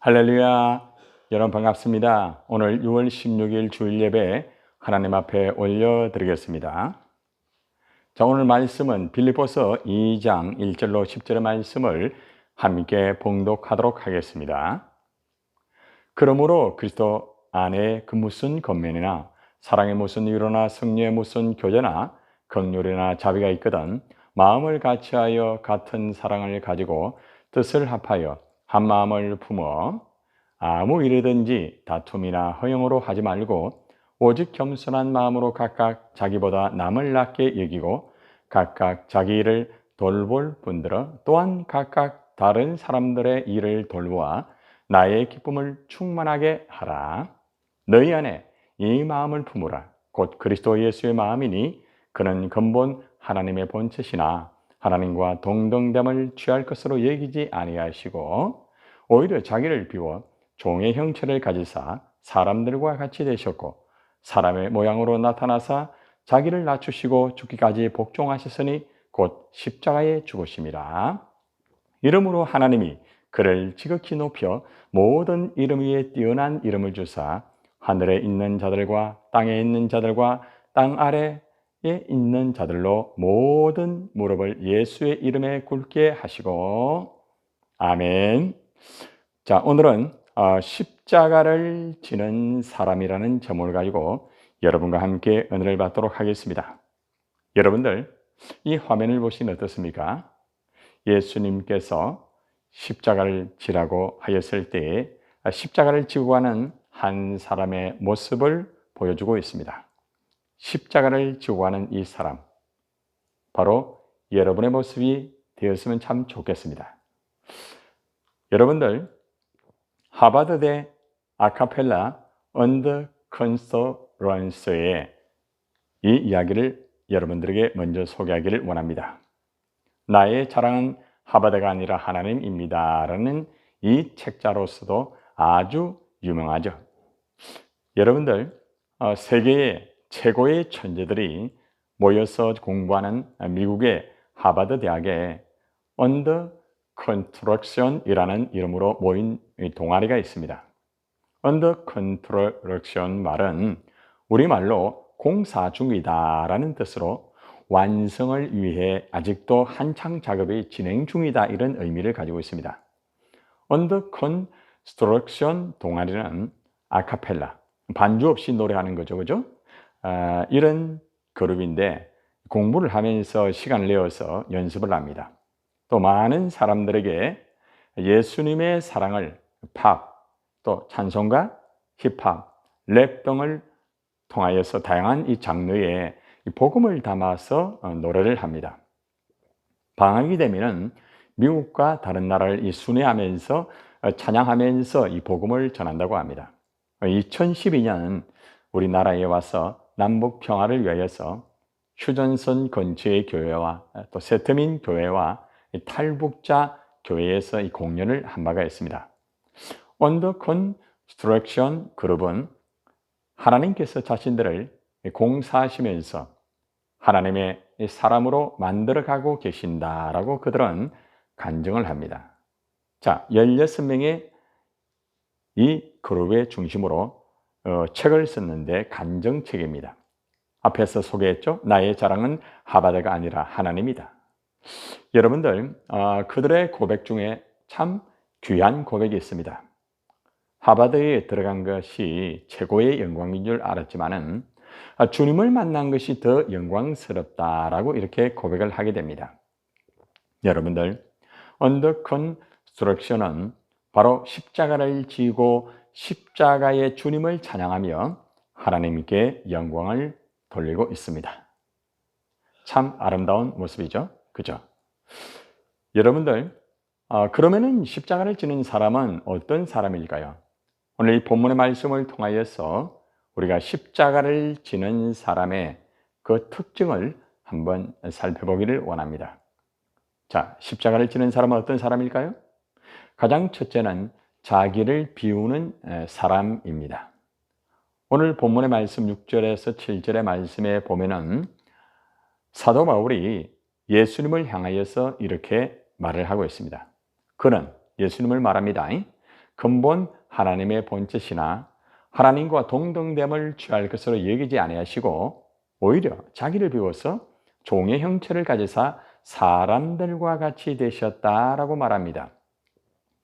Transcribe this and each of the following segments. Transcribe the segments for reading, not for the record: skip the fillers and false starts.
할렐루야. 여러분 반갑습니다. 오늘 6월 16일 주일 예배 하나님 앞에 올려드리겠습니다. 자, 오늘 말씀은 빌립보서 2장 1절로 10절의 말씀을 함께 봉독하도록 하겠습니다. 그러므로 그리스도 안에 그 무슨 권면이나 사랑의 무슨 위로나 승리의 무슨 교제나 긍휼이나 자비가 있거든 마음을 같이하여 같은 사랑을 가지고 뜻을 합하여 한 마음을 품어 아무 일이든지 다툼이나 허영으로 하지 말고 오직 겸손한 마음으로 각각 자기보다 남을 낮게 여기고 각각 자기 일을 돌볼 뿐더러 또한 각각 다른 사람들의 일을 돌보아 나의 기쁨을 충만하게 하라. 너희 안에 이 마음을 품으라. 곧 그리스도 예수의 마음이니 그는 근본 하나님의 본체시나 하나님과 동등됨을 취할 것으로 여기지 아니하시고 오히려 자기를 비워 종의 형체를 가지사 사람들과 같이 되셨고 사람의 모양으로 나타나사 자기를 낮추시고 죽기까지 복종하셨으니 곧 십자가에 죽으심이라. 이러므로 하나님이 그를 지극히 높여 모든 이름 위에 뛰어난 이름을 주사 하늘에 있는 자들과 땅에 있는 자들과 땅 아래에 있는 자들로 모든 무릎을 예수의 이름에 꿇게 하시고 아멘. 자, 오늘은 십자가를 지는 사람이라는 제목을 가지고 여러분과 함께 은혜를 받도록 하겠습니다. 여러분들 이 화면을 보시면 어떻습니까? 예수님께서 십자가를 지라고 하였을 때에 십자가를 지고 가는 한 사람의 모습을 보여주고 있습니다. 십자가를 지고 가는 이 사람, 바로 여러분의 모습이 되었으면 참 좋겠습니다. 여러분들 하버드대 아카펠라 언더 컨서런스의 이 이야기를 여러분들에게 먼저 소개하기를 원합니다. 나의 자랑은 하버드가 아니라 하나님입니다 라는 이 책자로서도 아주 유명하죠. 여러분들 세계의 최고의 천재들이 모여서 공부하는 미국의 하버드 대학에 언더 컨스트럭션이라는 이름으로 모인 동아리가 있습니다. 언더 컨스트럭션 말은 우리말로 공사 중이다라는 뜻으로 완성을 위해 아직도 한창 작업이 진행 중이다 이런 의미를 가지고 있습니다. 언더 컨스트럭션 동아리는 아카펠라, 반주 없이 노래하는 거죠, 그죠? 이런 그룹인데 공부를 하면서 시간을 내어서 연습을 합니다. 또 많은 사람들에게 예수님의 사랑을 팝, 또 찬송가, 힙합, 랩 등을 통하여서 다양한 이 장르에 복음을 담아서 노래를 합니다. 방학이 되면은 미국과 다른 나라를 순회하면서 찬양하면서 이 복음을 전한다고 합니다. 2012년 우리나라에 와서 남북 평화를 위하여서 휴전선 근처의 교회와 또 세트민 교회와 탈북자 교회에서 이 공연을 한 바가 있습니다. 언더 컨스트럭션 그룹은 하나님께서 자신들을 공사하시면서 하나님의 사람으로 만들어가고 계신다라고 그들은 간증을 합니다. 자, 16명의 이 그룹의 중심으로 책을 썼는데 간증책입니다. 앞에서 소개했죠. 나의 자랑은 하버드가 아니라 하나님이다. 여러분들 그들의 고백 중에 참 귀한 고백이 있습니다. 하버드에 들어간 것이 최고의 영광인 줄 알았지만은 주님을 만난 것이 더 영광스럽다라고 이렇게 고백을 하게 됩니다. 여러분들 언더 컨스트럭션은 바로 십자가를 지고 십자가의 주님을 찬양하며 하나님께 영광을 돌리고 있습니다. 참 아름다운 모습이죠. 그죠? 여러분들 그러면은 십자가를 지는 사람은 어떤 사람일까요? 오늘 이 본문의 말씀을 통하여서 우리가 십자가를 지는 사람의 그 특징을 한번 살펴보기를 원합니다. 자, 십자가를 지는 사람은 어떤 사람일까요? 가장 첫째는 자기를 비우는 사람입니다. 오늘 본문의 말씀 6절에서 7절의 말씀에 보면은 사도 바울이 예수님을 향하여서 이렇게 말을 하고 있습니다. 그는 예수님을 말합니다. 근본 하나님의 본chất이나 하나님과 동등됨을 취할 것으로 여기지 아니하시고 오히려 자기를 비워서 종의 형체를 가지사 사람들과 같이 되셨다라고 말합니다.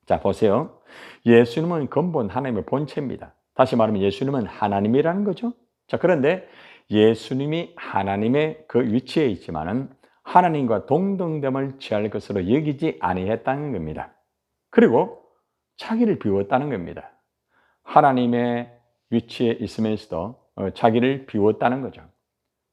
자, 보세요. 예수님은 근본 하나님의 본체입니다. 다시 말하면 예수님은 하나님이라는 거죠. 자, 그런데 예수님이 하나님의 그 위치에 있지만은 하나님과 동등됨을 취할 것으로 여기지 아니했다는 겁니다. 그리고 자기를 비웠다는 겁니다. 하나님의 위치에 있으면서도 자기를 비웠다는 거죠.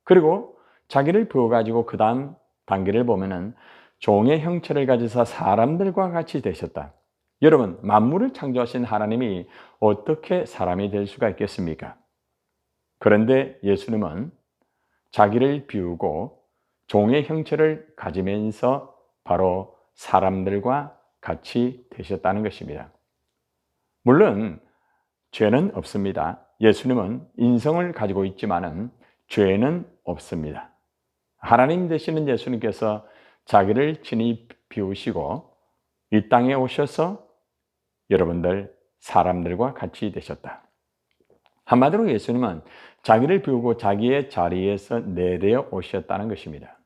그리고 자기를 비워가지고 그 다음 단계를 보면은 종의 형체를 가지사 사람들과 같이 되셨다. 여러분, 만물을 창조하신 하나님이 어떻게 사람이 될 수가 있겠습니까? 그런데 예수님은 자기를 비우고 종의 형체를 가지면서 바로 사람들과 같이 되셨다는 것입니다. 물론 죄는 없습니다. 예수님은 인성을 가지고 있지만은 죄는 없습니다. 하나님 되시는 예수님께서 자기를 친히 비우시고 이 땅에 오셔서 여러분들 사람들과 같이 되셨다. 한마디로 예수님은 자기를 비우고 자기의 자리에서 내려 오셨다는 것입니다.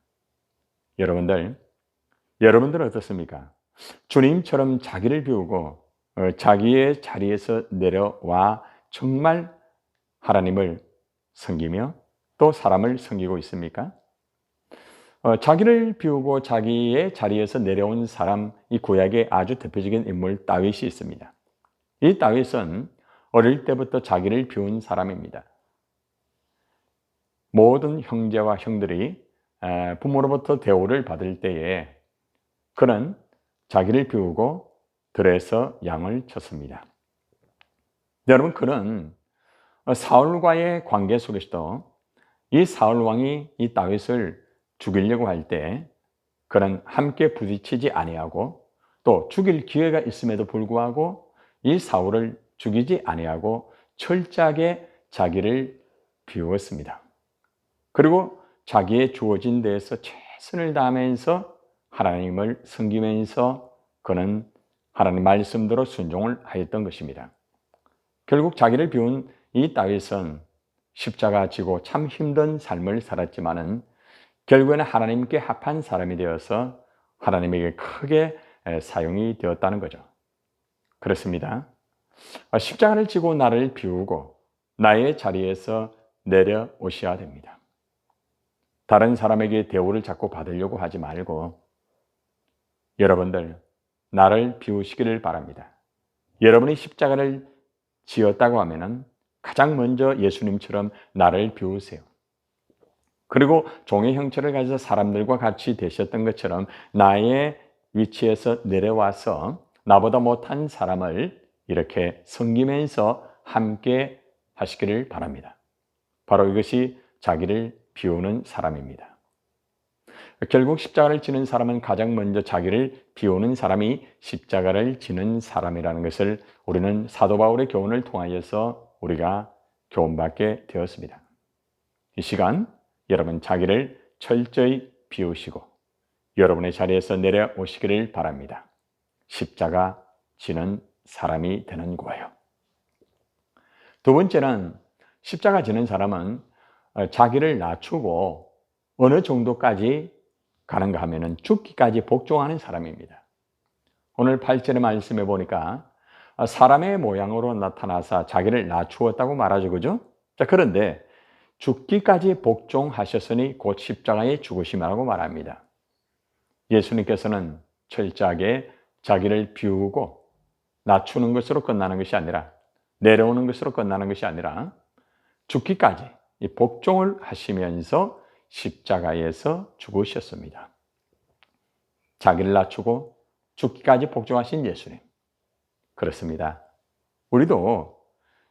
여러분들은 어떻습니까? 주님처럼 자기를 비우고 자기의 자리에서 내려와 정말 하나님을 섬기며 또 사람을 섬기고 있습니까? 자기를 비우고 자기의 자리에서 내려온 사람, 이 구약의 아주 대표적인 인물 다윗이 있습니다. 이 다윗은 어릴 때부터 자기를 비운 사람입니다. 모든 형제와 형들이 부모로부터 대우를 받을 때에 그는 자기를 비우고 들에서 양을 쳤습니다. 여러분, 그는 사울과의 관계 속에서도 이 사울 왕이 이 다윗을 죽이려고 할 때 그는 함께 부딪히지 아니하고 또 죽일 기회가 있음에도 불구하고 이 사울을 죽이지 아니하고 철저하게 자기를 비웠습니다. 그리고 자기의 주어진 데에서 최선을 다하면서 하나님을 섬기면서 그는 하나님 말씀대로 순종을 하였던 것입니다. 결국 자기를 비운 이 다윗은 십자가 지고 참 힘든 삶을 살았지만은 결국에는 하나님께 합한 사람이 되어서 하나님에게 크게 사용이 되었다는 거죠. 그렇습니다. 십자가를 지고 나를 비우고 나의 자리에서 내려오셔야 됩니다. 다른 사람에게 대우를 자꾸 받으려고 하지 말고 여러분들 나를 비우시기를 바랍니다. 여러분이 십자가를 지었다고 하면은 가장 먼저 예수님처럼 나를 비우세요. 그리고 종의 형체를 가져서 사람들과 같이 되셨던 것처럼 나의 위치에서 내려와서 나보다 못한 사람을 이렇게 섬기면서 함께 하시기를 바랍니다. 바로 이것이 자기를 비우는 사람입니다. 결국 십자가를 지는 사람은 가장 먼저 자기를 비우는 사람이 십자가를 지는 사람이라는 것을 우리는 사도 바울의 교훈을 통하여서 우리가 교훈받게 되었습니다. 이 시간 여러분 자기를 철저히 비우시고 여러분의 자리에서 내려오시기를 바랍니다. 십자가 지는 사람이 되는 거예요. 두 번째는 십자가 지는 사람은 자기를 낮추고 어느 정도까지 가는가 하면은 죽기까지 복종하는 사람입니다. 오늘 8절의 말씀에 보니까 사람의 모양으로 나타나서 자기를 낮추었다고 말하죠. 그죠? 자, 그런데 죽기까지 복종하셨으니 곧 십자가에 죽으심이라고 말합니다. 예수님께서는 철저하게 자기를 비우고 낮추는 것으로 끝나는 것이 아니라 내려오는 것으로 끝나는 것이 아니라 죽기까지 이 복종을 하시면서 십자가에서 죽으셨습니다. 자기를 낮추고 죽기까지 복종하신 예수님. 그렇습니다. 우리도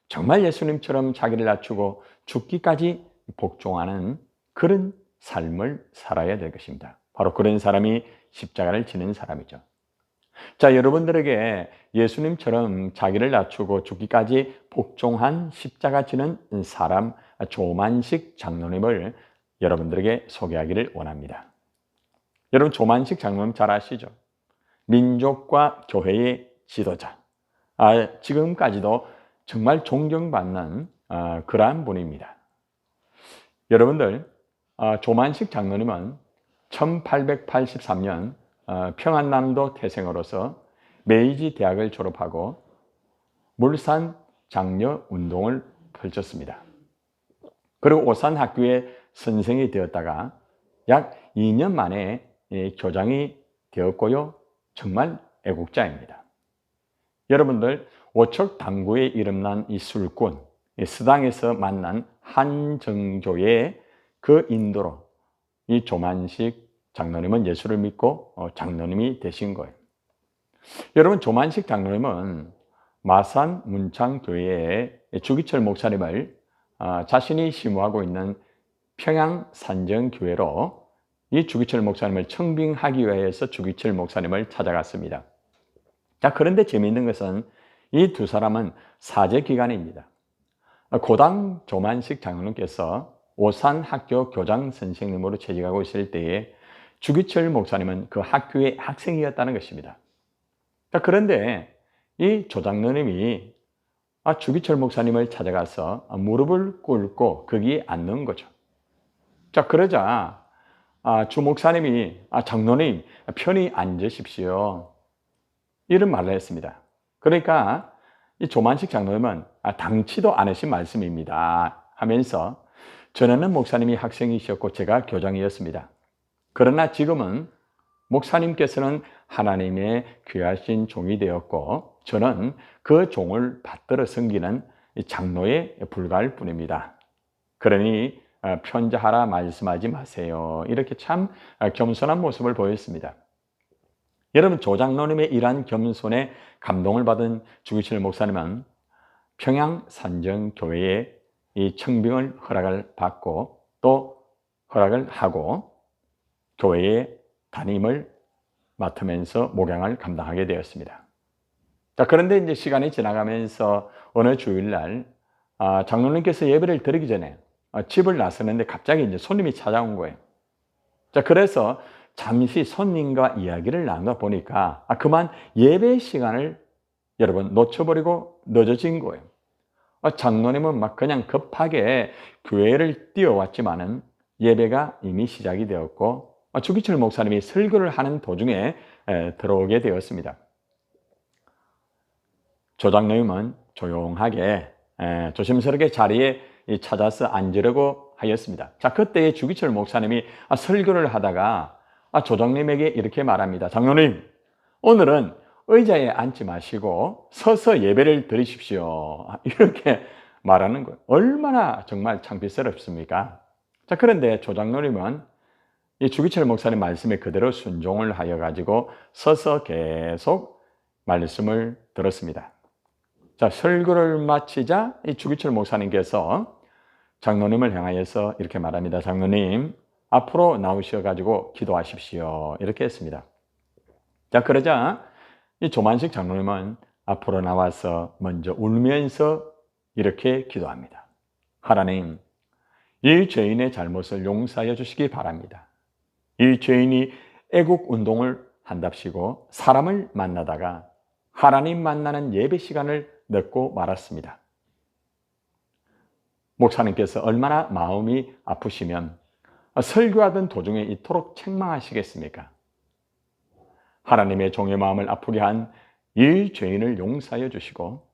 정말 예수님처럼 자기를 낮추고 죽기까지 복종하는 그런 삶을 살아야 될 것입니다. 바로 그런 사람이 십자가를 지는 사람이죠. 자, 여러분들에게 예수님처럼 자기를 낮추고 죽기까지 복종한 십자가 지는 사람 조만식 장로님을 여러분들에게 소개하기를 원합니다. 여러분 조만식 장로님 잘 아시죠? 민족과 교회의 지도자, 지금까지도 정말 존경받는 그러한 분입니다. 여러분들, 조만식 장로님은 1883년 평안남도 태생으로서 메이지 대학을 졸업하고 물산 장려 운동을 펼쳤습니다. 그리고 오산학교의 선생이 되었다가 약 2년 만에 교장이 되었고요. 정말 애국자입니다. 여러분들, 오척 당구에 이름난 이 술꾼, 스당에서 만난 한정조의 그 인도로 이 조만식 장로님은 예수를 믿고 장로님이 되신 거예요. 여러분, 조만식 장로님은 마산 문창교회의 주기철 목사님을 자신이 심호하고 있는 평양산정교회로 이 주기철 목사님을 청빙하기 위해서 주기철 목사님을 찾아갔습니다. 자, 그런데 재미있는 것은 이 두 사람은 사제 기간입니다. 고당 조만식 장로님께서 오산학교 교장 선생님으로 재직하고 있을 때에 주기철 목사님은 그 학교의 학생이었다는 것입니다. 자, 그런데 이 조장로님이 주기철 목사님을 찾아가서 무릎을 꿇고 거기에 앉는 거죠. 자, 그러자 주 목사님이 장로님 편히 앉으십시오, 이런 말을 했습니다. 그러니까 이 조만식 장로님은 당치도 않으신 말씀입니다 하면서, 전에는 목사님이 학생이셨고 제가 교장이었습니다. 그러나 지금은 목사님께서는 하나님의 귀하신 종이 되었고 저는 그 종을 받들어 섬기는 장로에 불과할 뿐입니다. 그러니 편자하라 말씀하지 마세요. 이렇게 참 겸손한 모습을 보였습니다. 여러분, 조장로님의 이러한 겸손에 감동을 받은 주기철 목사님은 평양산정교회에 이 청빙을 허락을 받고 또 허락을 하고 교회의 담임을 맡으면서 목양을 감당하게 되었습니다. 자, 그런데 이제 시간이 지나가면서 어느 주일날 장로님께서 예배를 드리기 전에 집을 나서는데 갑자기 이제 손님이 찾아온 거예요. 자, 그래서 잠시 손님과 이야기를 나누다 보니까 그만 예배 시간을 여러분 놓쳐버리고 늦어진 거예요. 장로님은 막 그냥 급하게 교회를 뛰어왔지만은 예배가 이미 시작이 되었고 주기철 목사님이 설교를 하는 도중에 들어오게 되었습니다. 조장로님은 조용하게 조심스럽게 자리에 찾아서 앉으려고 하였습니다. 자, 그때 주기철 목사님이 설교를 하다가 조장님에게 이렇게 말합니다. 장로님, 오늘은 의자에 앉지 마시고 서서 예배를 드리십시오. 이렇게 말하는 거예요. 얼마나 정말 창피스럽습니까? 자, 그런데 조장로님은 이 주기철 목사님 말씀에 그대로 순종을 하여 가지고 서서 계속 말씀을 들었습니다. 자, 설교를 마치자 이 주기철 목사님께서 장로님을 향하여서 이렇게 말합니다. 장로님, 앞으로 나오셔 가지고 기도하십시오. 이렇게 했습니다. 자, 그러자 이 조만식 장로님은 앞으로 나와서 먼저 울면서 이렇게 기도합니다. 하나님, 이 죄인의 잘못을 용서하여 주시기 바랍니다. 이 죄인이 애국 운동을 한답시고 사람을 만나다가 하나님 만나는 예배 시간을 늦고 말았습니다. 목사님께서 얼마나 마음이 아프시면 설교하던 도중에 이토록 책망하시겠습니까? 하나님의 종의 마음을 아프게 한 이 죄인을 용서하여 주시고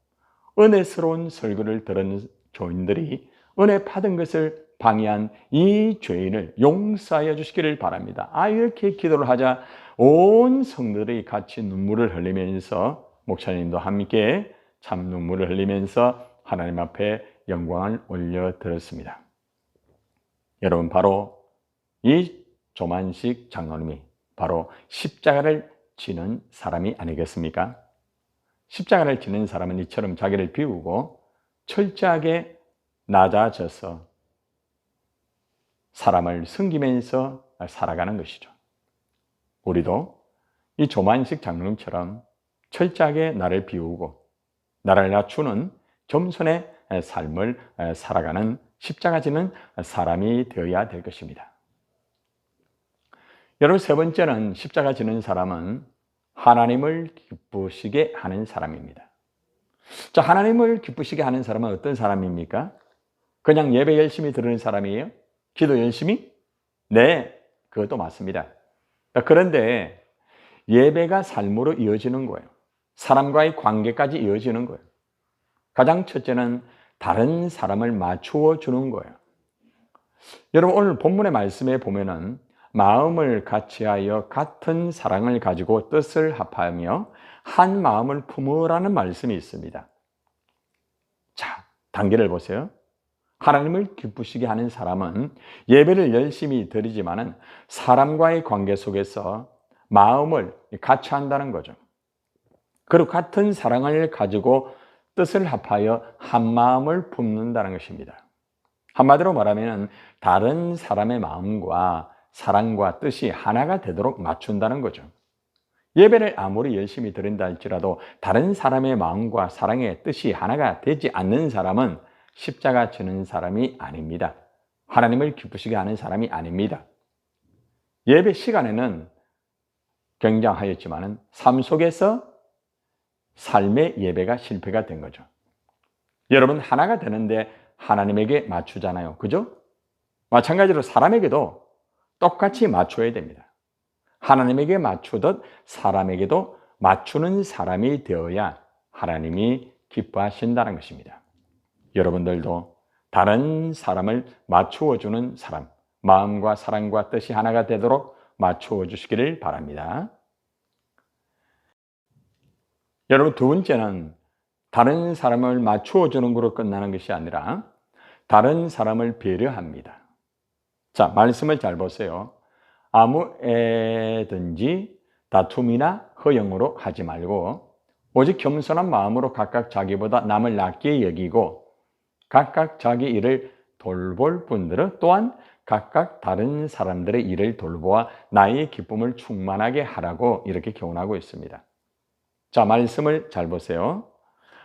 은혜스러운 설교를 들은 교인들이 은혜 받은 것을 방해한 이 죄인을 용서하여 주시기를 바랍니다. 이렇게 기도를 하자 온 성도들이 같이 눈물을 흘리면서 목사님도 함께 참 눈물을 흘리면서 하나님 앞에 영광을 올려드렸습니다. 여러분, 바로 이 조만식 장로님이 바로 십자가를 지는 사람이 아니겠습니까? 십자가를 지는 사람은 이처럼 자기를 비우고 철저하게 낮아져서 사람을 섬기면서 살아가는 것이죠. 우리도 이 조만식 장로님처럼 철저하게 나를 비우고 나를 낮추는 겸손의 삶을 살아가는 십자가 지는 사람이 되어야 될 것입니다. 여러분, 세 번째는 십자가 지는 사람은 하나님을 기쁘시게 하는 사람입니다. 자, 하나님을 기쁘시게 하는 사람은 어떤 사람입니까? 그냥 예배 열심히 드리는 사람이에요? 기도 열심히? 네, 그것도 맞습니다. 그런데 예배가 삶으로 이어지는 거예요. 사람과의 관계까지 이어지는 거예요. 가장 첫째는 다른 사람을 맞추어 주는 거예요. 여러분, 오늘 본문의 말씀에 보면은 마음을 같이하여 같은 사랑을 가지고 뜻을 합하며 한 마음을 품으라는 말씀이 있습니다. 자, 단계를 보세요. 하나님을 기쁘시게 하는 사람은 예배를 열심히 드리지만은 사람과의 관계 속에서 마음을 같이 한다는 거죠. 그리고 같은 사랑을 가지고 뜻을 합하여 한 마음을 품는다는 것입니다. 한마디로 말하면 다른 사람의 마음과 사랑과 뜻이 하나가 되도록 맞춘다는 거죠. 예배를 아무리 열심히 드린다 할지라도 다른 사람의 마음과 사랑의 뜻이 하나가 되지 않는 사람은 십자가 지는 사람이 아닙니다. 하나님을 기쁘시게 하는 사람이 아닙니다. 예배 시간에는 굉장하였지만 삶 속에서 삶의 예배가 실패가 된 거죠. 여러분, 하나가 되는데 하나님에게 맞추잖아요. 그죠? 마찬가지로 사람에게도 똑같이 맞춰야 됩니다. 하나님에게 맞추듯 사람에게도 맞추는 사람이 되어야 하나님이 기뻐하신다는 것입니다. 여러분들도 다른 사람을 맞추어 주는 사람, 마음과 사랑과 뜻이 하나가 되도록 맞추어 주시기를 바랍니다. 여러분, 두 번째는 다른 사람을 맞추어 주는 것으로 끝나는 것이 아니라 다른 사람을 배려합니다. 자, 말씀을 잘 보세요. 아무 애든지 다툼이나 허영으로 하지 말고 오직 겸손한 마음으로 각각 자기보다 남을 낫게 여기고 각각 자기 일을 돌볼 분들은 또한 각각 다른 사람들의 일을 돌보아 나의 기쁨을 충만하게 하라고 이렇게 교훈하고 있습니다. 자, 말씀을 잘 보세요.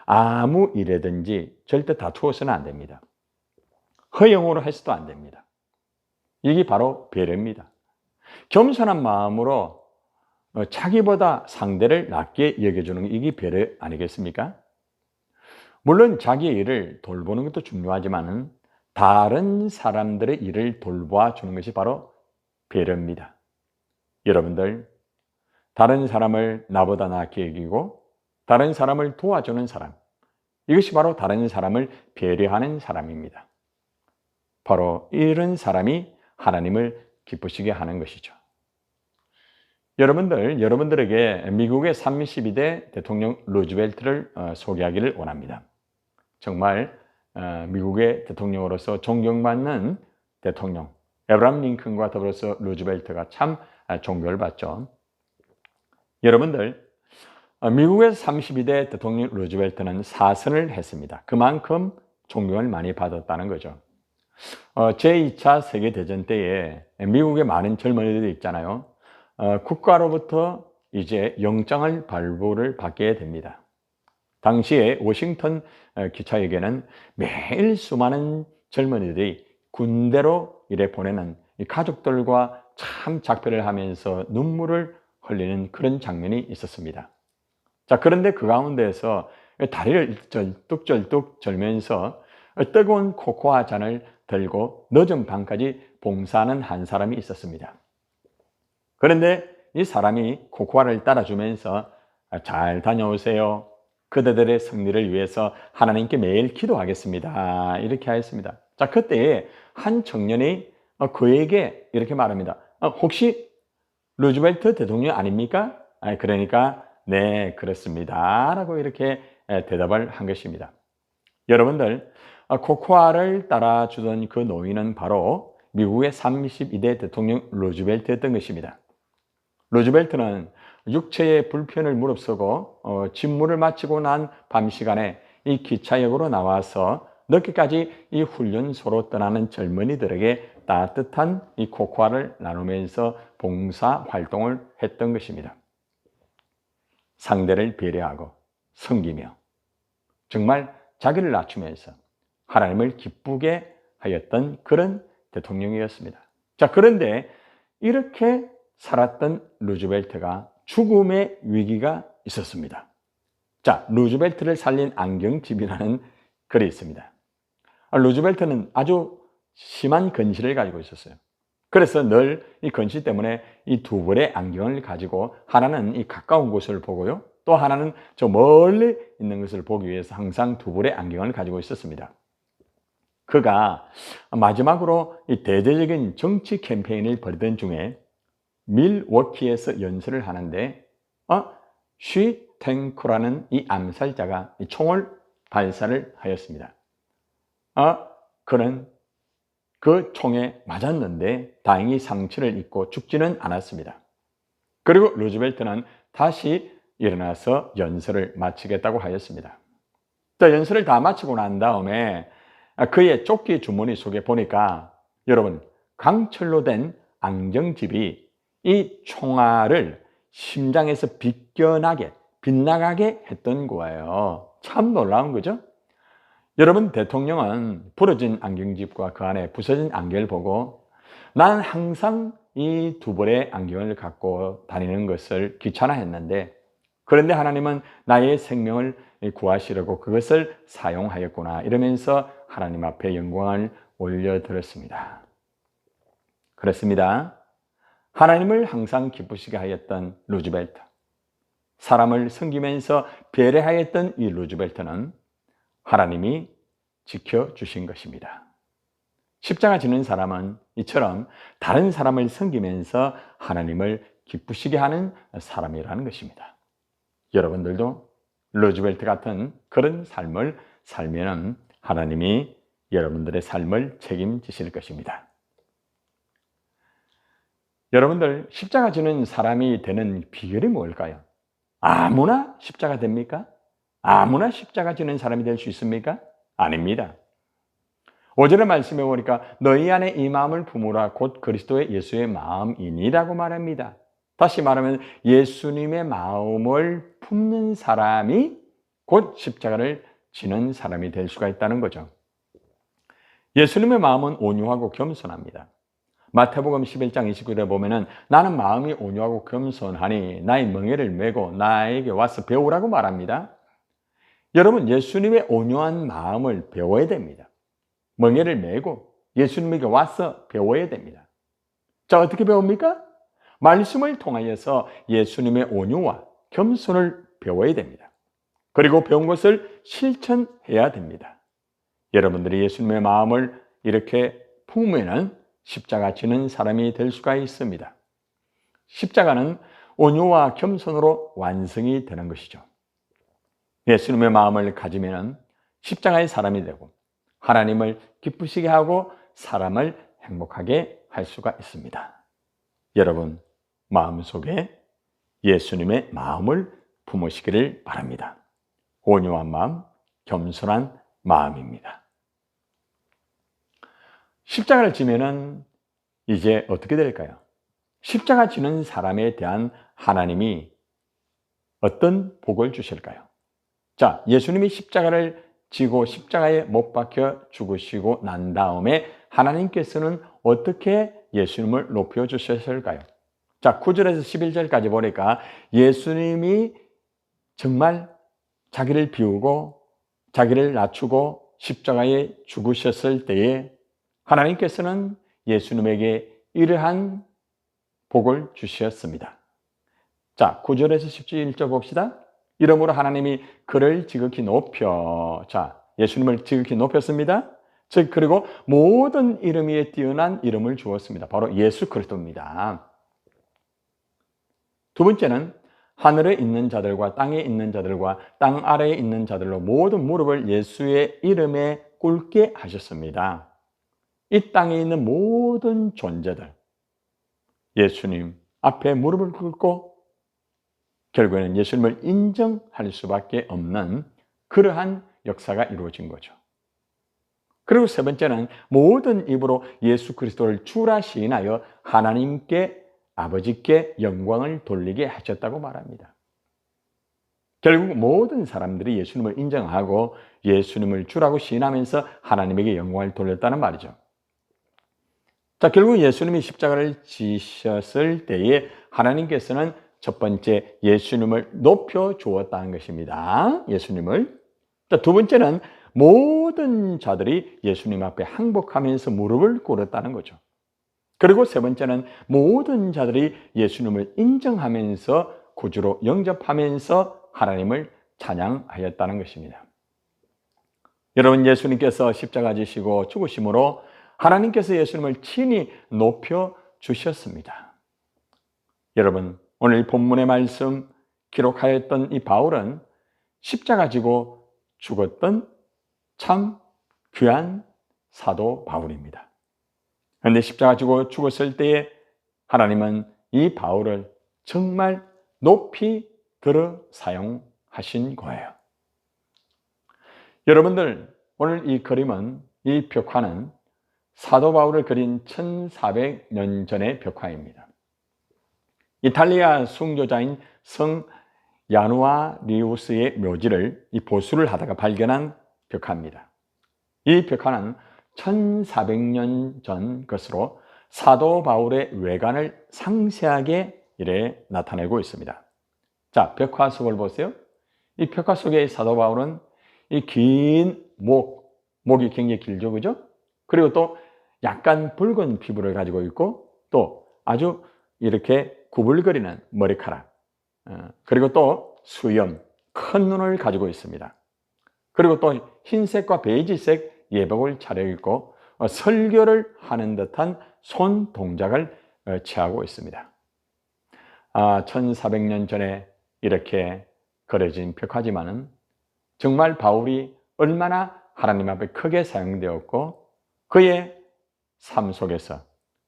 아무 일에든지 절대 다투어서는 안 됩니다. 허영으로 해서도 안 됩니다. 이게 바로 배려입니다. 겸손한 마음으로 자기보다 상대를 낮게 여겨주는 게 이게 배려 아니겠습니까? 물론 자기의 일을 돌보는 것도 중요하지만 다른 사람들의 일을 돌보아 주는 것이 바로 배려입니다. 여러분들, 다른 사람을 나보다 낫게 여기고 다른 사람을 도와주는 사람, 이것이 바로 다른 사람을 배려하는 사람입니다. 바로 이런 사람이 하나님을 기쁘시게 하는 것이죠. 여러분들에게 미국의 32대 대통령 루즈벨트를 소개하기를 원합니다. 정말 미국의 대통령으로서 존경받는 대통령, 에브라함 링컨과 더불어서 루즈벨트가 참 존경을 받죠. 여러분들, 미국의 32대 대통령 루즈벨트는 사선을 했습니다. 그만큼 존경을 많이 받았다는 거죠. 제2차 세계대전 때에 미국의 많은 젊은이들이 있잖아요. 국가로부터 이제 영장을 발부를 받게 됩니다. 당시에 워싱턴 기차역에는 매일 수많은 젊은이들이 군대로 일해 보내는 가족들과 참 작별을 하면서 눈물을 흘리는 그런 장면이 있었습니다. 자, 그런데 그 가운데에서 다리를 쩔뚝쩔뚝 절면서 뜨거운 코코아 잔을 들고 늦은 밤까지 봉사하는 한 사람이 있었습니다. 그런데 이 사람이 코코아를 따라주면서 잘 다녀오세요. 그대들의 승리를 위해서 하나님께 매일 기도하겠습니다. 이렇게 하였습니다. 자, 그때 한 청년이 그에게 이렇게 말합니다. 혹시 루즈벨트 대통령 아닙니까? 그러니까 네, 그렇습니다. 라고 이렇게 대답을 한 것입니다. 여러분들, 코코아를 따라주던 그 노인은 바로 미국의 32대 대통령 루즈벨트였던 것입니다. 루즈벨트는 육체의 불편을 무릅쓰고 직무를 마치고 난 밤 시간에 이 기차역으로 나와서 늦게까지 이 훈련소로 떠나는 젊은이들에게 따뜻한 이 코코아를 나누면서 봉사 활동을 했던 것입니다. 상대를 배려하고 섬기며 정말 자기를 낮추면서 하나님을 기쁘게 하였던 그런 대통령이었습니다. 자, 그런데 이렇게 살았던 루즈벨트가 죽음의 위기가 있었습니다. 자, 루즈벨트를 살린 안경집이라는 글이 있습니다. 루즈벨트는 아주 심한 근시를 가지고 있었어요. 그래서 늘 이 근시 때문에 이 두 벌의 안경을 가지고 하나는 이 가까운 곳을 보고요. 또 하나는 저 멀리 있는 것을 보기 위해서 항상 두 벌의 안경을 가지고 있었습니다. 그가 마지막으로 이 대대적인 정치 캠페인을 벌이던 중에 밀워키에서 연설을 하는데 쉬탱크라는 이 암살자가 이 총을 발사를 하였습니다. 그는 그 총에 맞았는데 다행히 상처를 입고 죽지는 않았습니다. 그리고 루즈벨트는 다시 일어나서 연설을 마치겠다고 하였습니다. 자, 연설을 다 마치고 난 다음에 그의 조끼 주머니 속에 보니까 여러분 강철로 된 안경집이 이 총알을 심장에서 빗나가게 했던 거예요. 참 놀라운 거죠? 여러분, 대통령은 부러진 안경집과 그 안에 부서진 안경을 보고 난 항상 이 두 벌의 안경을 갖고 다니는 것을 귀찮아했는데 그런데 하나님은 나의 생명을 구하시려고 그것을 사용하였구나 이러면서 하나님 앞에 영광을 올려드렸습니다. 그렇습니다. 하나님을 항상 기쁘시게 하였던 루즈벨트, 사람을 섬기면서 배려하였던 이 루즈벨트는 하나님이 지켜주신 것입니다. 십자가 지는 사람은 이처럼 다른 사람을 섬기면서 하나님을 기쁘시게 하는 사람이라는 것입니다. 여러분들도 루즈벨트 같은 그런 삶을 살면 하나님이 여러분들의 삶을 책임지실 것입니다. 여러분들, 십자가 지는 사람이 되는 비결이 뭘까요? 아무나 십자가 됩니까? 아무나 십자가 지는 사람이 될 수 있습니까? 아닙니다. 5절의 말씀에 보니까 너희 안에 이 마음을 품으라 곧 그리스도의 예수의 마음이니라고 말합니다. 다시 말하면 예수님의 마음을 품는 사람이 곧 십자가를 지는 사람이 될 수가 있다는 거죠. 예수님의 마음은 온유하고 겸손합니다. 마태복음 11장 29절에 보면은 나는 마음이 온유하고 겸손하니 나의 멍에를 메고 나에게 와서 배우라고 말합니다. 여러분, 예수님의 온유한 마음을 배워야 됩니다. 멍에를 메고 예수님에게 와서 배워야 됩니다. 자, 어떻게 배웁니까? 말씀을 통하여서 예수님의 온유와 겸손을 배워야 됩니다. 그리고 배운 것을 실천해야 됩니다. 여러분들이 예수님의 마음을 이렇게 품으면 십자가 지는 사람이 될 수가 있습니다. 십자가는 온유와 겸손으로 완성이 되는 것이죠. 예수님의 마음을 가지면 십자가의 사람이 되고 하나님을 기쁘시게 하고 사람을 행복하게 할 수가 있습니다. 여러분, 마음속에 예수님의 마음을 품으시기를 바랍니다. 온유한 마음, 겸손한 마음입니다. 십자가를 지면은 이제 어떻게 될까요? 십자가 지는 사람에 대한 하나님이 어떤 복을 주실까요? 자, 예수님이 십자가를 지고 십자가에 못 박혀 죽으시고 난 다음에 하나님께서는 어떻게 예수님을 높여 주셨을까요? 자, 9절에서 11절까지 보니까 예수님이 정말 자기를 비우고 자기를 낮추고 십자가에 죽으셨을 때에 하나님께서는 예수님에게 이러한 복을 주셨습니다. 자, 9절에서 11절 봅시다. 이러므로 하나님이 그를 지극히 높여, 자, 예수님을 지극히 높였습니다. 즉, 그리고 모든 이름 위에 뛰어난 이름을 주었습니다. 바로 예수 그리스도입니다. 두 번째는 하늘에 있는 자들과 땅에 있는 자들과 땅 아래에 있는 자들로 모든 무릎을 예수의 이름에 꿇게 하셨습니다. 이 땅에 있는 모든 존재들, 예수님 앞에 무릎을 꿇고 결국에는 예수님을 인정할 수밖에 없는 그러한 역사가 이루어진 거죠. 그리고 세 번째는 모든 입으로 예수 그리스도를 주라 시인하여 하나님께 아버지께 영광을 돌리게 하셨다고 말합니다. 결국 모든 사람들이 예수님을 인정하고 예수님을 주라고 시인하면서 하나님에게 영광을 돌렸다는 말이죠. 자, 결국 예수님이 십자가를 지셨을 때에 하나님께서는 첫 번째 예수님을 높여 주었다는 것입니다. 예수님을. 자, 두 번째는 모든 자들이 예수님 앞에 항복하면서 무릎을 꿇었다는 거죠. 그리고 세 번째는 모든 자들이 예수님을 인정하면서 구주로 영접하면서 하나님을 찬양하였다는 것입니다. 여러분, 예수님께서 십자가 지시고 죽으심으로 하나님께서 예수님을 친히 높여 주셨습니다. 여러분, 오늘 본문의 말씀 기록하였던 이 바울은 십자가 지고 죽었던 참 귀한 사도 바울입니다. 그런데 십자가 지고 죽었을 때에 하나님은 이 바울을 정말 높이 들어 사용하신 거예요. 여러분들, 오늘 이 그림은, 이 벽화는 사도 바울을 그린 1400년 전의 벽화입니다. 이탈리아 숭조자인 성 야누아리우스의 묘지를 이 보수를 하다가 발견한 벽화입니다. 이 벽화는 1400년 전 것으로 사도 바울의 외관을 상세하게 이래 나타내고 있습니다. 자, 벽화 속을 보세요. 이 벽화 속의 사도 바울은 이 긴 목이 굉장히 길죠, 그죠? 그리고 또 약간 붉은 피부를 가지고 있고, 또 아주 이렇게 구불거리는 머리카락, 그리고 또 수염, 큰 눈을 가지고 있습니다. 그리고 또 흰색과 베이지색 예복을 차려입고 설교를 하는 듯한 손 동작을 취하고 있습니다. 1400년 전에 이렇게 그려진 벽화지만은 정말 바울이 얼마나 하나님 앞에 크게 사용되었고 그의 삶 속에서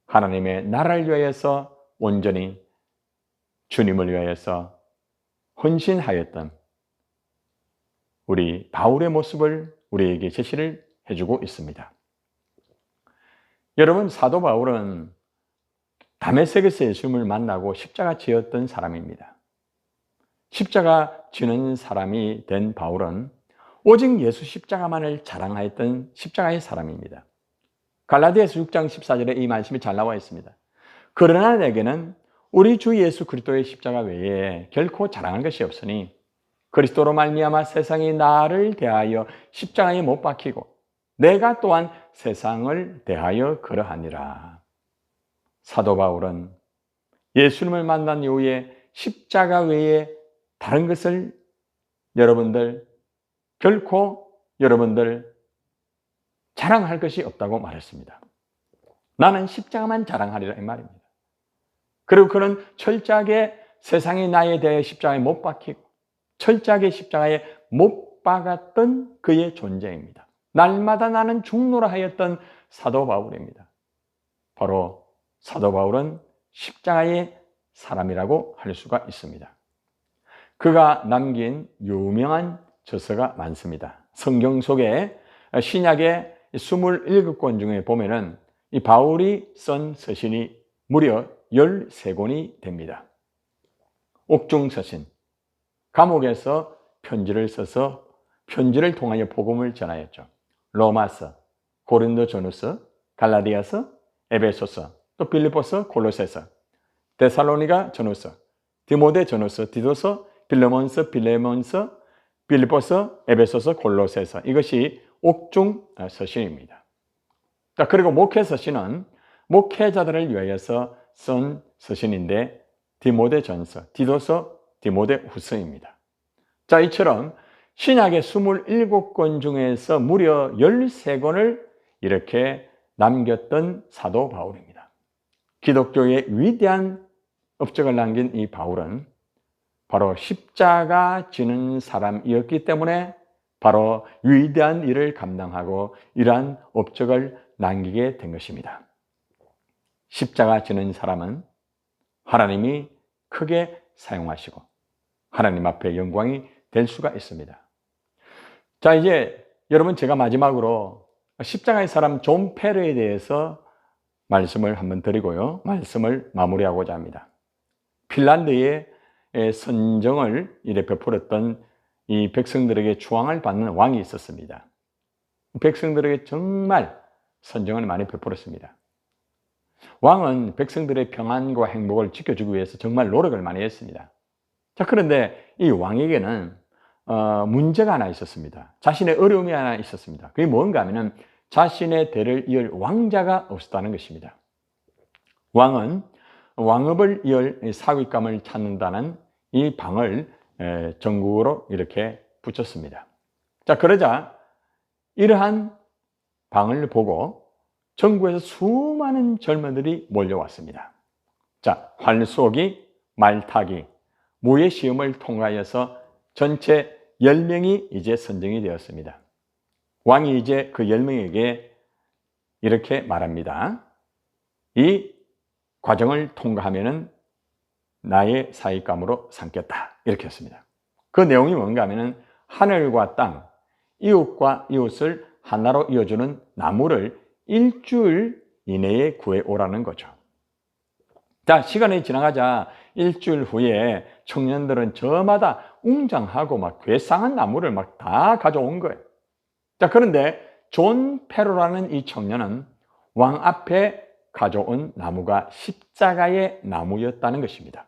하나님의 나라를 위하여서 온전히 주님을 위하여서 헌신하였던 우리 바울의 모습을 우리에게 제시를 해주고 있습니다. 여러분, 사도 바울은 다메섹에서 예수님을 만나고 십자가 지었던 사람입니다. 십자가 지는 사람이 된 바울은 오직 예수 십자가만을 자랑하였던 십자가의 사람입니다. 갈라디아서 6장 14절에 이 말씀이 잘 나와 있습니다. 그러나 내게는 우리 주 예수 그리스도의 십자가 외에 결코 자랑할 것이 없으니 그리스도로 말미암아 세상이 나를 대하여 십자가에 못 박히고 내가 또한 세상을 대하여 그러하니라. 사도 바울은 예수님을 만난 이후에 십자가 외에 다른 것을 여러분들 결코 여러분들 자랑할 것이 없다고 말했습니다. 나는 십자가만 자랑하리라 이 말입니다. 그리고 그는 철저하게 세상이 나에 대해 십자가에 못 박히고 철저하게 십자가에 못 박았던 그의 존재입니다. 날마다 나는 죽노라 하였던 사도 바울입니다. 바로 사도 바울은 십자가의 사람이라고 할 수가 있습니다. 그가 남긴 유명한 저서가 많습니다. 성경 속에 신약의 27권 중에 보면은 이 바울이 쓴 서신이 무려 13권이 됩니다. 옥중서신, 감옥에서 편지를 써서 편지를 통하여 복음을 전하였죠. 로마서, 고린도전후서, 갈라디아서, 에베소서, 또 빌립보서, 골로새서, 데살로니가 전후서, 디모데 전후서, 디도서, 빌레몬서, 빌레몬서, 빌립보서, 에베소서, 골로새서, 이것이 옥중 서신입니다. 그리고 목회 서신은 목회자들을 위하여서 쓴 서신인데 디모데 전서, 디도서, 디모데 후서입니다. 자, 이처럼 신약의 27권 중에서 무려 13권을 이렇게 남겼던 사도 바울입니다. 기독교의 위대한 업적을 남긴 이 바울은 바로 십자가 지는 사람이었기 때문에 바로 위대한 일을 감당하고 이러한 업적을 남기게 된 것입니다. 십자가 지는 사람은 하나님이 크게 사용하시고 하나님 앞에 영광이 될 수가 있습니다. 자, 이제 여러분, 제가 마지막으로 십자가의 사람 존 페르에 대해서 말씀을 한번 드리고요, 말씀을 마무리하고자 합니다. 핀란드의 선정을 이래 베풀었던 이 백성들에게 추앙을 받는 왕이 있었습니다. 백성들에게 정말 선정을 많이 베풀었습니다. 왕은 백성들의 평안과 행복을 지켜주기 위해서 정말 노력을 많이 했습니다. 자, 그런데 이 왕에게는 문제가 하나 있었습니다. 자신의 어려움이 하나 있었습니다. 그게 뭔가 하면은 자신의 대를 이을 왕자가 없었다는 것입니다. 왕은 왕업을 이을 사윗감을 찾는다는 이 방을 전국으로 이렇게 붙였습니다. 자, 그러자 이러한 방을 보고 전국에서 수많은 젊은들이 몰려왔습니다. 자, 활쏘기, 말타기, 무예 시험을 통과해서 전체 10명이 이제 선정이 되었습니다. 왕이 이제 그 10명에게 이렇게 말합니다. 이 과정을 통과하면은 나의 사익감으로 삼겠다. 이렇게 했습니다. 그 내용이 뭔가 하면은 하늘과 땅, 이웃과 이웃을 하나로 이어주는 나무를 일주일 이내에 구해오라는 거죠. 자, 시간이 지나가자 일주일 후에 청년들은 저마다 웅장하고 막 괴상한 나무를 막 다 가져온 거예요. 자, 그런데 존 페로라는 이 청년은 왕 앞에 가져온 나무가 십자가의 나무였다는 것입니다.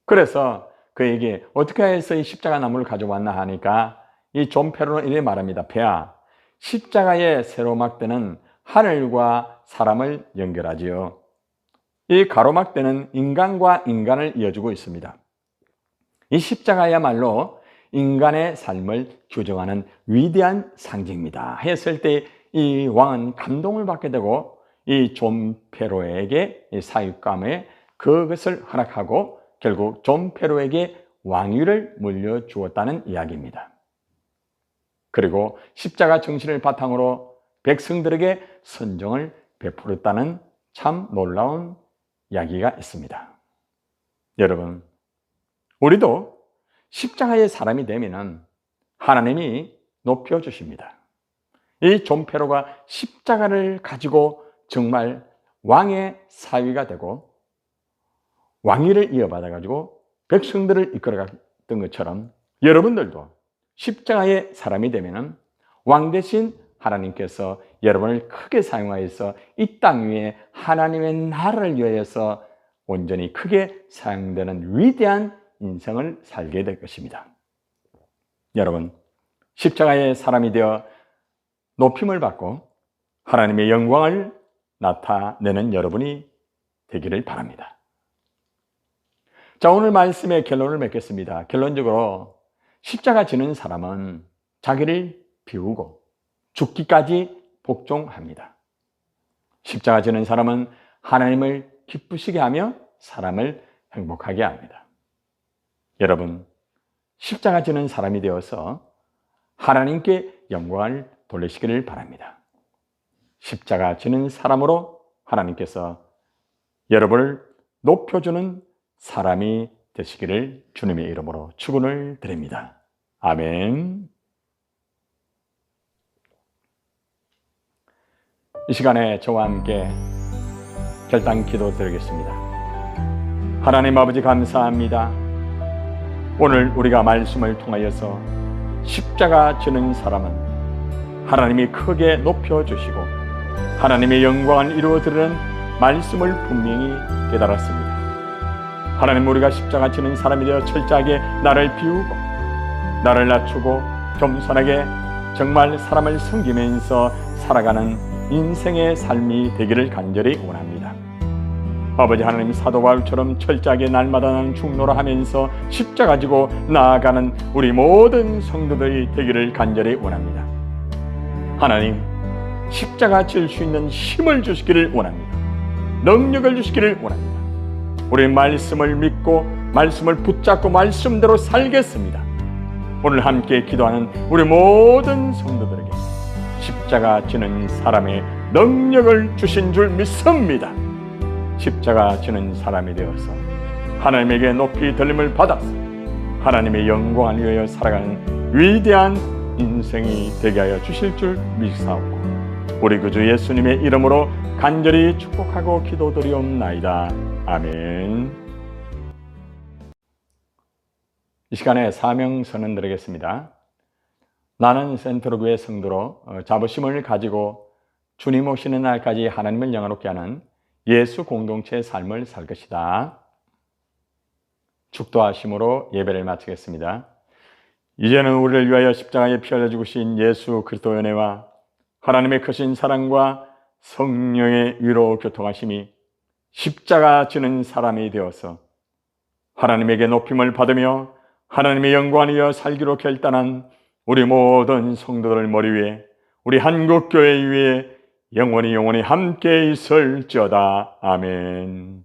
그래서 그에게 어떻게 해서 이 십자가 나무를 가져왔나 하니까 이 존 페로는 이렇게 말합니다. 폐하, 십자가의 세로막대는 하늘과 사람을 연결하지요. 이 가로막대는 인간과 인간을 이어주고 있습니다. 이 십자가야말로 인간의 삶을 규정하는 위대한 상징입니다. 했을 때 이 왕은 감동을 받게 되고 이 존 페로에게 사육감에 그것을 허락하고 결국 존 페로에게 왕위를 물려주었다는 이야기입니다. 그리고 십자가 정신을 바탕으로 백성들에게 선정을 베풀었다는 참 놀라운 이야기가 있습니다. 여러분, 우리도 십자가의 사람이 되면은 하나님이 높여주십니다. 이 존 페로가 십자가를 가지고 정말 왕의 사위가 되고 왕위를 이어받아가지고 백성들을 이끌어갔던 것처럼 여러분들도 십자가의 사람이 되면은 왕 대신 하나님께서 여러분을 크게 사용하여서 이 땅 위에 하나님의 나라를 위하여서 온전히 크게 사용되는 위대한 인생을 살게 될 것입니다. 여러분, 십자가의 사람이 되어 높임을 받고 하나님의 영광을 나타내는 여러분이 되기를 바랍니다. 자, 오늘 말씀의 결론을 맺겠습니다. 결론적으로 십자가 지는 사람은 자기를 비우고 죽기까지 복종합니다. 십자가 지는 사람은 하나님을 기쁘시게 하며 사람을 행복하게 합니다. 여러분, 십자가 지는 사람이 되어서 하나님께 영광을 돌리시기를 바랍니다. 십자가 지는 사람으로 하나님께서 여러분을 높여주는 사람이 되시기를 주님의 이름으로 축원을 드립니다. 아멘. 이 시간에 저와 함께 결단 기도 드리겠습니다. 하나님 아버지 감사합니다. 오늘 우리가 말씀을 통하여서 십자가 지는 사람은 하나님이 크게 높여주시고 하나님의 영광을 이루어드리는 말씀을 분명히 깨달았습니다. 하나님, 우리가 십자가 지는 사람이 되어 철저하게 나를 비우고 나를 낮추고 겸손하게 정말 사람을 섬기면서 살아가는 인생의 삶이 되기를 간절히 원합니다. 아버지 하나님, 사도 바울처럼 철저하게 날마다 나는 죽노라 하면서 십자가 지고 나아가는 우리 모든 성도들이 되기를 간절히 원합니다. 하나님, 십자가 질 수 있는 힘을 주시기를 원합니다. 능력을 주시기를 원합니다. 우리 말씀을 믿고 말씀을 붙잡고 말씀대로 살겠습니다. 오늘 함께 기도하는 우리 모든 성도들에게 십자가 지는 사람의 능력을 주신 줄 믿습니다. 십자가 지는 사람이 되어서 하나님에게 높이 들림을 받아서 하나님의 영광을 위하여 살아가는 위대한 인생이 되게 하여 주실 줄 믿사옵고 우리 구주 예수님의 이름으로 간절히 축복하고 기도드리옵나이다. 아멘. 이 시간에 사명 선언 드리겠습니다. 나는 센트로교회 성도로 자부심을 가지고 주님 오시는 날까지 하나님을 영화롭게 하는 예수 공동체의 삶을 살 것이다. 축도하심으로 예배를 마치겠습니다. 이제는 우리를 위하여 십자가에 피 흘려 죽으신 예수 그리스도의 은혜와 하나님의 크신 사랑과 성령의 위로 교통하심이 십자가 지는 사람이 되어서 하나님에게 높임을 받으며 하나님의 영광을 위하여 살기로 결단한 우리 모든 성도들 머리 위에, 우리 한국교회 위에 영원히 함께 있을지어다. 아멘.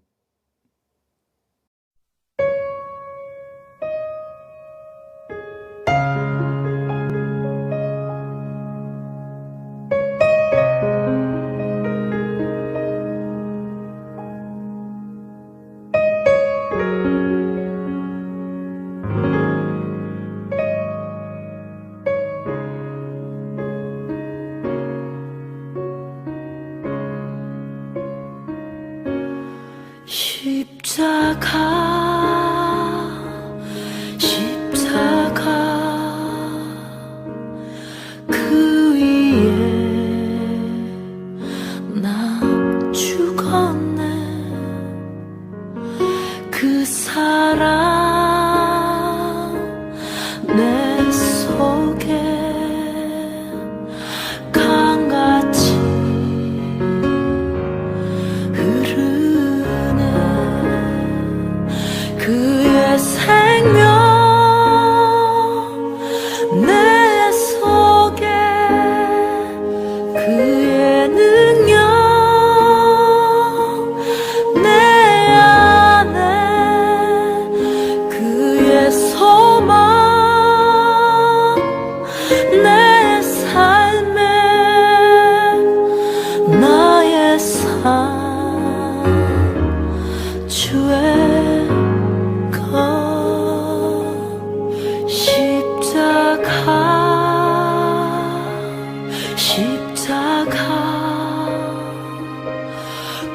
십자가 그 위에 나 죽었네. 그 사랑 내 속에 강같이 그의 생명 내 속에, 그의 능력 내 안에, 그의 소망 내 삶에, 나의 삶 주의 십자가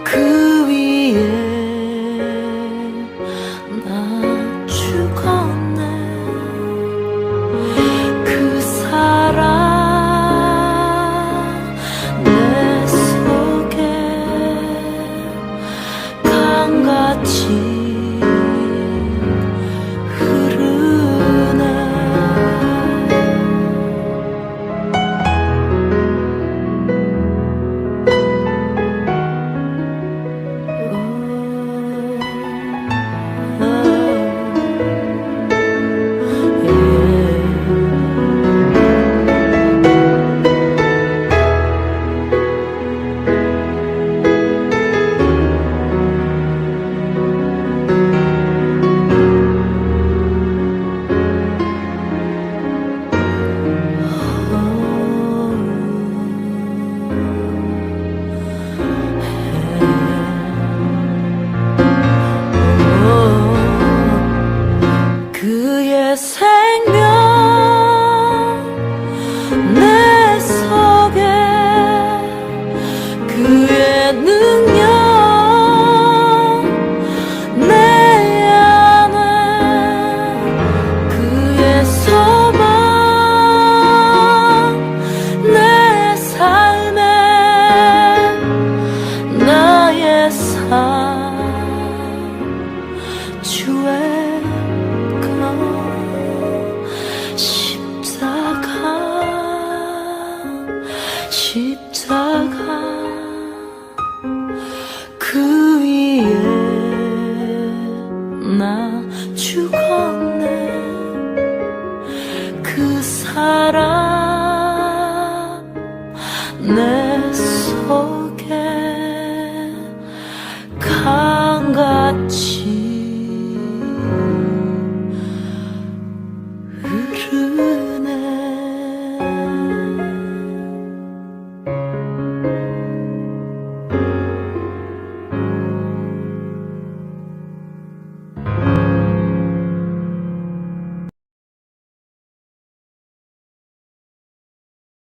그 위에 나 죽었네. 그 사랑 내 속에 강같이 그의 생명